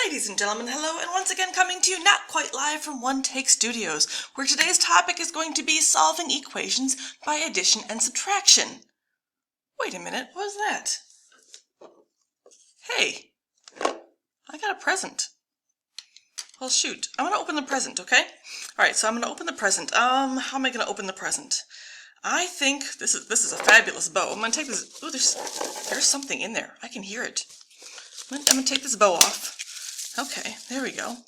Ladies and gentlemen, hello, and once again coming to you not quite live from One Take Studios, where today's topic is going to be solving equations by addition and subtraction. Wait a minute, what was that? Hey, I got a present. Well, shoot, I'm going to open the present, okay? Alright, so I'm going to open the present. How am I going to open the present? I think this is a fabulous bow. I'm going to take this. Oh, there's something in there. I can hear it. I'm going to take this bow off. Okay, there we go.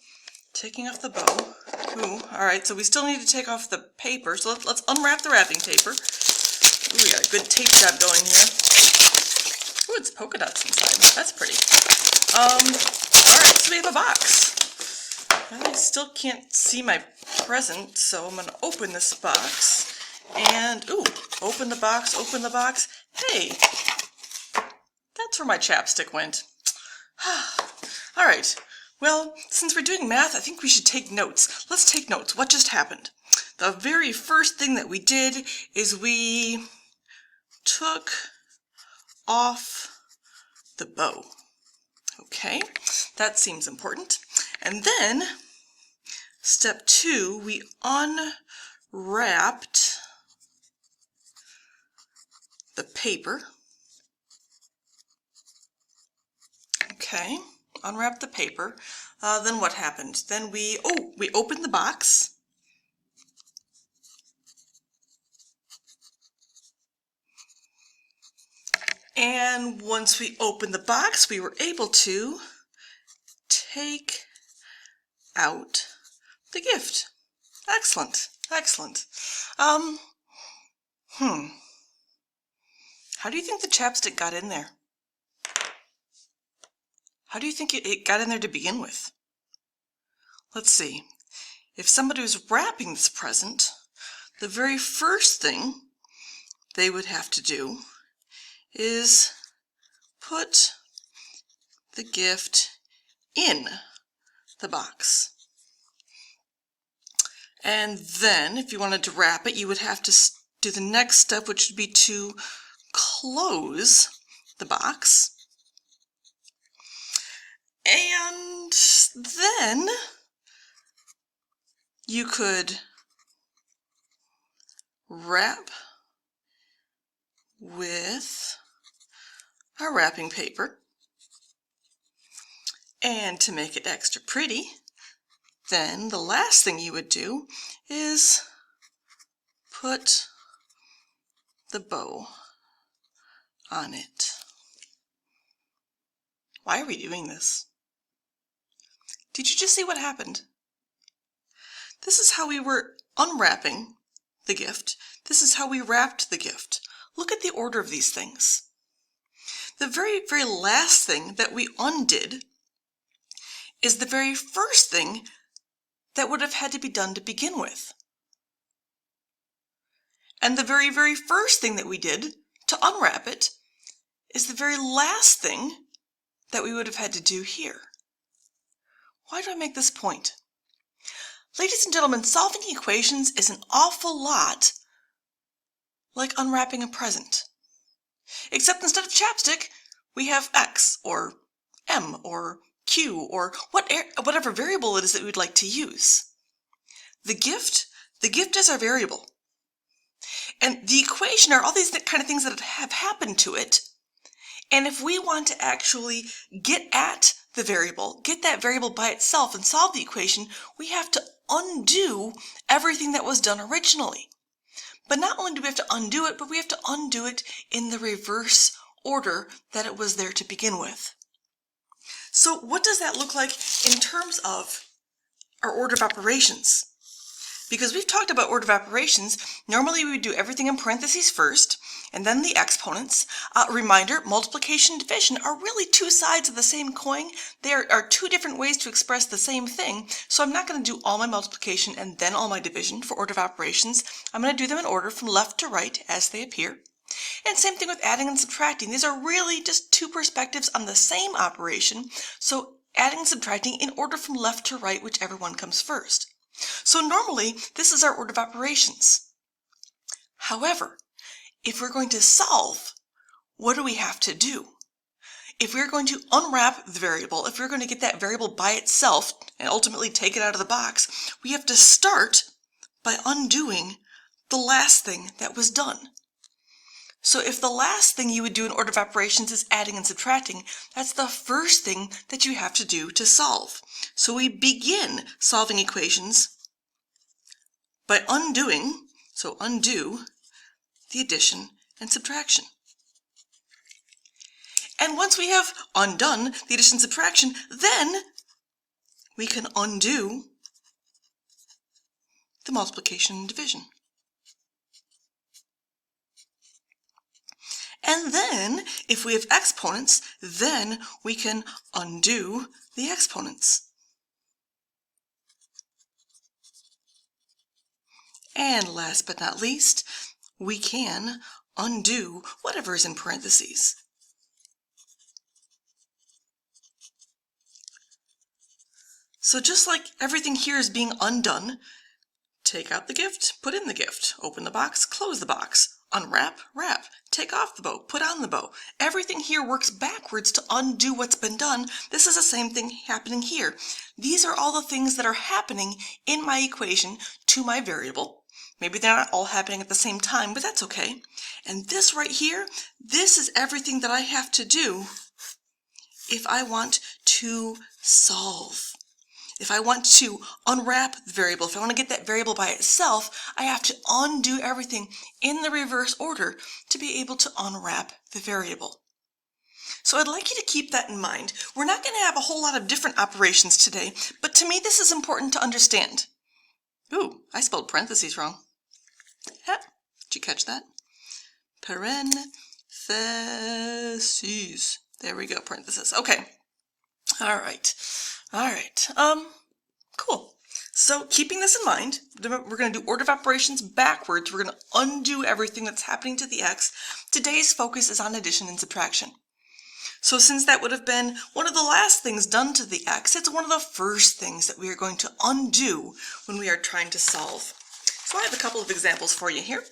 Taking off the bow. Ooh, alright, so we still need to take off the paper. So let's unwrap the wrapping paper. Ooh, we got a good tape job going here. Ooh, it's polka dots inside. That's pretty. Alright, so we have a box. Well, I still can't see my present, so I'm going to open this box. And, ooh, open the box, open the box. Hey, that's where my chapstick went. Alright, well, since we're doing math, I think we should take notes. Let's take notes. What just happened? The very first thing that we did is we took off the bow. Okay, that seems important. And then, step 2, we unwrapped the paper. Okay, unwrap the paper. Then what happened? Then we opened the box. And once we opened the box, we were able to take out the gift. Excellent, excellent. How do you think the chapstick got in there? How do you think it got in there to begin with? Let's see. If somebody was wrapping this present, the very first thing they would have to do is put the gift in the box. And then, if you wanted to wrap it, you would have to do the next step, which would be to close the box. And then you could wrap with a wrapping paper. And to make it extra pretty, then the last thing you would do is put the bow on it. Why are we doing this? Did you just see what happened? This is how we were unwrapping the gift. This is how we wrapped the gift. Look at the order of these things. The very, very last thing that we undid is the very first thing that would have had to be done to begin with. And the very, very first thing that we did to unwrap it is the very last thing that we would have had to do here. Why do I make this point? Ladies and gentlemen, solving equations is an awful lot like unwrapping a present. Except instead of chapstick, we have X or M or Q or whatever variable it is that we'd like to use. The gift is our variable. And the equation are all these kind of things that have happened to it. And if we want to actually get at the variable, get that variable by itself and solve the equation, we have to undo everything that was done originally. But not only do we have to undo it, but we have to undo it in the reverse order that it was there to begin with. So what does that look like in terms of our order of operations? Because we've talked about order of operations, normally we would do everything in parentheses first, and then the exponents. Reminder, multiplication and division are really two sides of the same coin. There are two different ways to express the same thing, so I'm not going to do all my multiplication and then all my division for order of operations. I'm going to do them in order from left to right as they appear. And same thing with adding and subtracting. These are really just two perspectives on the same operation, so adding and subtracting in order from left to right, whichever one comes first. So normally, this is our order of operations. However, if we're going to solve, what do we have to do? if we're going to unwrap the variable, if we're going to get that variable by itself and ultimately take it out of the box, we have to start by undoing the last thing that was done. So if the last thing you would do in order of operations is adding and subtracting, that's the first thing that you have to do to solve. So we begin solving equations by undoing, so undo the addition and subtraction. And once we have undone the addition and subtraction, then we can undo the multiplication and division. And then, if we have exponents, then we can undo the exponents. And last but not least, we can undo whatever is in parentheses. So just like everything here is being undone, take out the gift, put in the gift, open the box, close the box, unwrap, wrap, take off the bow, put on the bow. Everything here works backwards to undo what's been done. This is the same thing happening here. These are all the things that are happening in my equation to my variable. Maybe they're not all happening at the same time, but that's okay. And this right here, this is everything that I have to do if I want to solve. If I want to unwrap the variable, if I want to get that variable by itself, I have to undo everything in the reverse order to be able to unwrap the variable. So I'd like you to keep that in mind. We're not going to have a whole lot of different operations today, but to me this is important to understand. Ooh, I spelled parentheses wrong. Did you catch that? Parentheses. There we go, parentheses. Okay. All right. Cool. So keeping this in mind, we're going to do order of operations backwards. We're going to undo everything that's happening to the x. Today's focus is on addition and subtraction. So since that would have been one of the last things done to the x, it's one of the first things that we are going to undo when we are trying to solve. So I have a couple of examples for you here.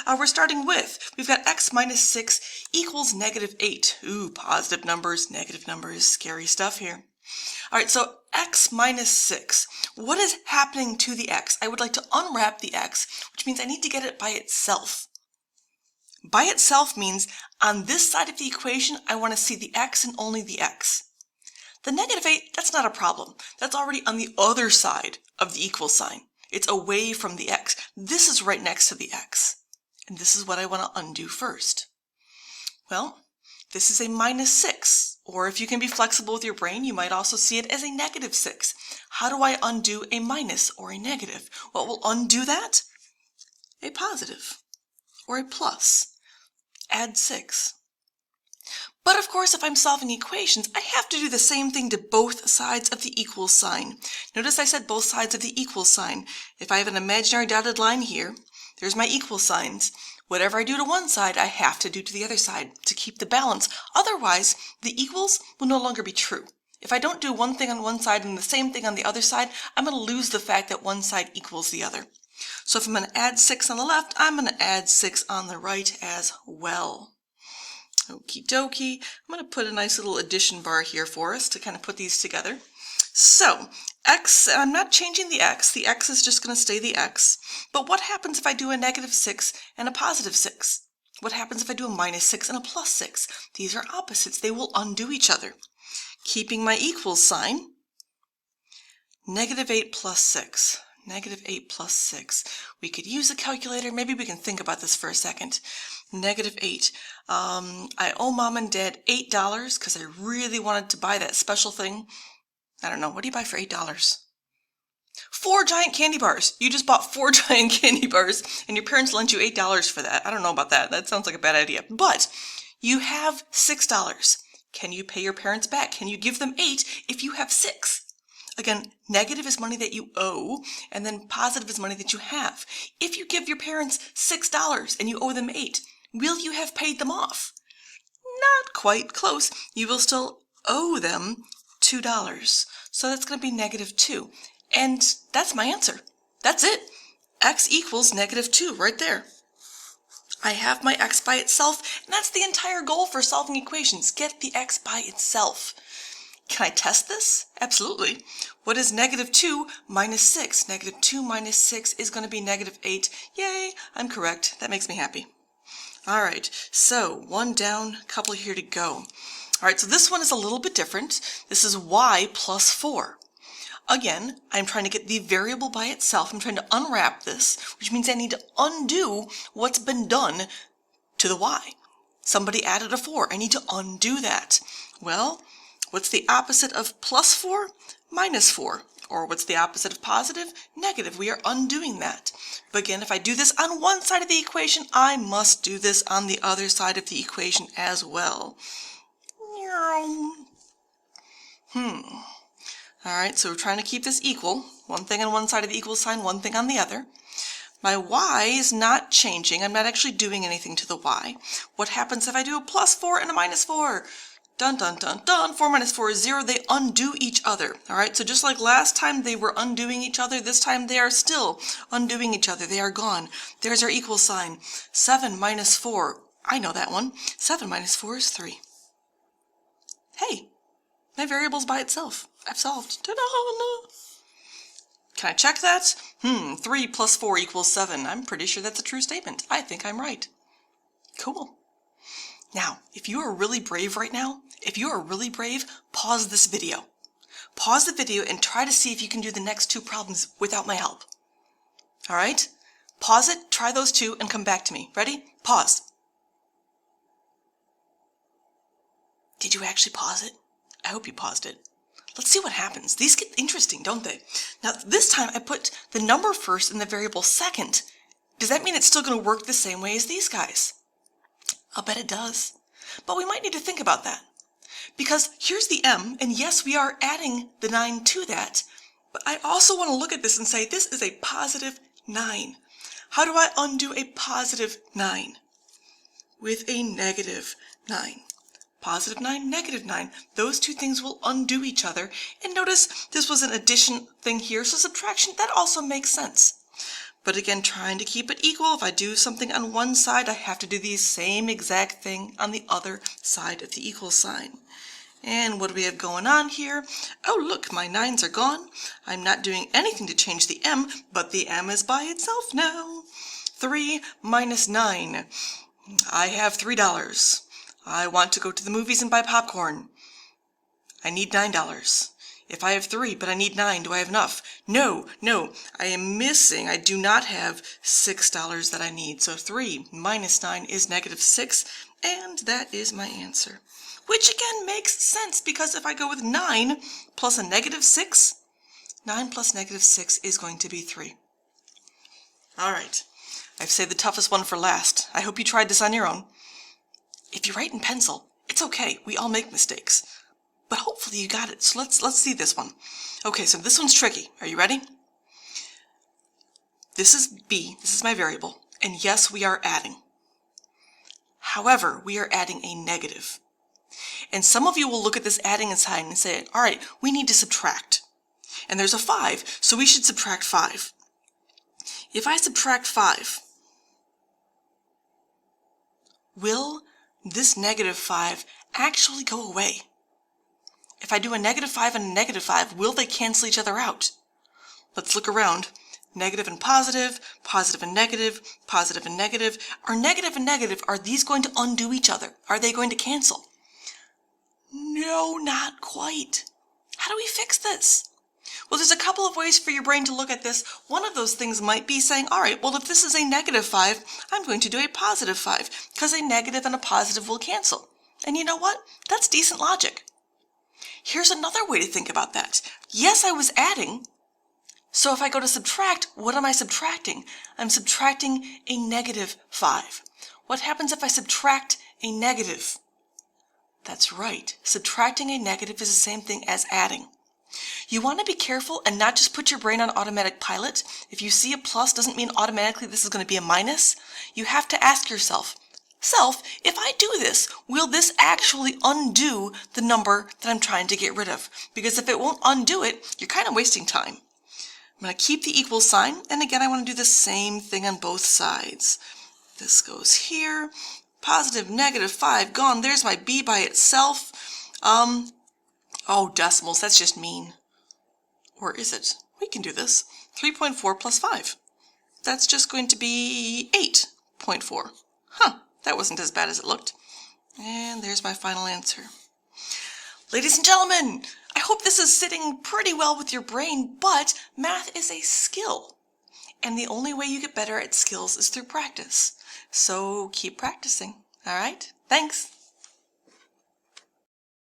We're starting with, we've got x minus 6 equals negative 8. Ooh, positive numbers, negative numbers, scary stuff here. All right, so x minus 6. What is happening to the x? I would like to unwrap the x, which means I need to get it by itself. By itself means on this side of the equation, I want to see the x and only the x. The negative 8, that's not a problem. That's already on the other side of the equal sign. It's away from the x. This is right next to the x. And this is what I want to undo first. Well, this is a minus 6. Or if you can be flexible with your brain, you might also see it as a negative 6. How do I undo a minus or a negative? What will undo that? A positive or a plus. Add 6. But of course, if I'm solving equations, I have to do the same thing to both sides of the equal sign. Notice I said both sides of the equal sign. If I have an imaginary dotted line here, there's my equal signs. Whatever I do to one side, I have to do to the other side to keep the balance. Otherwise, the equals will no longer be true. If I don't do one thing on one side and the same thing on the other side, I'm going to lose the fact that one side equals the other. So if I'm going to add 6 on the left, I'm going to add 6 on the right as well. Okie dokie. I'm going to put a nice little addition bar here for us to kind of put these together. So, x, I'm not changing the x is just going to stay the x. But what happens if I do a negative 6 and a positive 6? What happens if I do a minus 6 and a plus 6? These are opposites. They will undo each other. Keeping my equals sign, negative 8 plus 6. Negative 8 plus 6. We could use a calculator. Maybe we can think about this for a second. Negative 8. I owe mom and dad $8 because I really wanted to buy that special thing. I don't know. What do you buy for $8? 4 giant candy bars. You just bought 4 giant candy bars and your parents lent you $8 for that. I don't know about that. That sounds like a bad idea. But you have $6. Can you pay your parents back? Can you give them 8 if you have 6? Again, negative is money that you owe, and then positive is money that you have. If you give your parents $6 and you owe them 8, will you have paid them off? Not quite close. You will still owe them $2. So that's going to be negative 2. And that's my answer. That's it. X equals negative 2 right there. I have my x by itself, and that's the entire goal for solving equations. Get the x by itself. Can I test this? Absolutely. What is negative 2 minus 6? Negative 2 minus 6 is going to be negative 8. Yay, I'm correct. That makes me happy. All right, so one down, couple here to go. All right, so this one is a little bit different. This is y plus 4. Again, I'm trying to get the variable by itself. I'm trying to unwrap this, which means I need to undo what's been done to the y. Somebody added a 4. I need to undo that. Well, what's the opposite of plus 4? Minus 4. Or what's the opposite of positive? Negative. We are undoing that. But again, if I do this on one side of the equation, I must do this on the other side of the equation as well. Alright, so we're trying to keep this equal. One thing on one side of the equal sign, one thing on the other. My y is not changing. I'm not actually doing anything to the y. What happens if I do a plus 4 and a minus 4? Dun dun dun dun. 4 minus 4 is 0. They undo each other. Alright, so just like last time they were undoing each other, this time they are still undoing each other. They are gone. There's our equal sign. 7 minus 4. I know that one. 7 minus 4 is 3. Hey, my variable's by itself. I've solved. Ta-da! Can I check that? 3 plus 4 equals 7. I'm pretty sure that's a true statement. I think I'm right. Cool. Now, if you are really brave right now, pause this video. Pause the video and try to see if you can do the next two problems without my help. All right? Pause it, try those two, and come back to me. Ready? Pause. Did you actually pause it? I hope you paused it. Let's see what happens. These get interesting, don't they? Now, this time I put the number first and the variable second. Does that mean it's still going to work the same way as these guys? I'll bet it does. But we might need to think about that. Because here's the m, and yes, we are adding the 9 to that, but I also want to look at this and say this is a positive 9. How do I undo a positive 9? With a negative 9. Positive 9, negative 9. Those two things will undo each other. And notice this was an addition thing here, so subtraction, that also makes sense. But again, trying to keep it equal, if I do something on one side, I have to do the same exact thing on the other side of the equal sign. And what do we have going on here? Oh, look, my 9s are gone. I'm not doing anything to change the m, but the m is by itself now. 3 minus 9. I have $3. I want to go to the movies and buy popcorn. I need $9. If I have 3, but I need 9, do I have enough? No, I am missing. I do not have $6 that I need. So 3 minus 9 is negative 6, and that is my answer. Which again makes sense, because if I go with 9 plus a negative 6, 9 plus negative 6 is going to be 3. All right, I've saved the toughest one for last. I hope you tried this on your own. If you write in pencil, it's okay. We all make mistakes. But hopefully you got it. So let's see this one. Okay, so this one's tricky. Are you ready? This is b. This is my variable. And yes, we are adding. However, we are adding a negative. And some of you will look at this adding sign and say, all right, we need to subtract. And there's a 5, so we should subtract 5. If I subtract 5, will this negative 5 actually go away? If I do a negative 5 and a negative 5, will they cancel each other out? Let's look around. Negative and positive, positive and negative, positive and negative. Are negative and negative, are these going to undo each other? Are they going to cancel? No, not quite. How do we fix this? Well, there's a couple of ways for your brain to look at this. One of those things might be saying, all right, well, if this is a negative 5, I'm going to do a positive 5, because a negative and a positive will cancel. And you know what? That's decent logic. Here's another way to think about that. Yes, I was adding. So if I go to subtract, what am I subtracting? I'm subtracting a negative 5. What happens if I subtract a negative? That's right. Subtracting a negative is the same thing as adding. You want to be careful and not just put your brain on automatic pilot. If you see a plus doesn't mean automatically this is going to be a minus. You have to ask yourself, if I do this, will this actually undo the number that I'm trying to get rid of? Because if it won't undo it, you're kind of wasting time. I'm going to keep the equal sign, and again I want to do the same thing on both sides. This goes here. Positive, negative 5, gone. There's my b by itself. Oh, decimals, that's just mean. Or is it? We can do this. 3.4 plus 5. That's just going to be 8.4. Huh, that wasn't as bad as it looked. And there's my final answer. Ladies and gentlemen, I hope this is sitting pretty well with your brain, but math is a skill. And the only way you get better at skills is through practice. So keep practicing, all right? Thanks.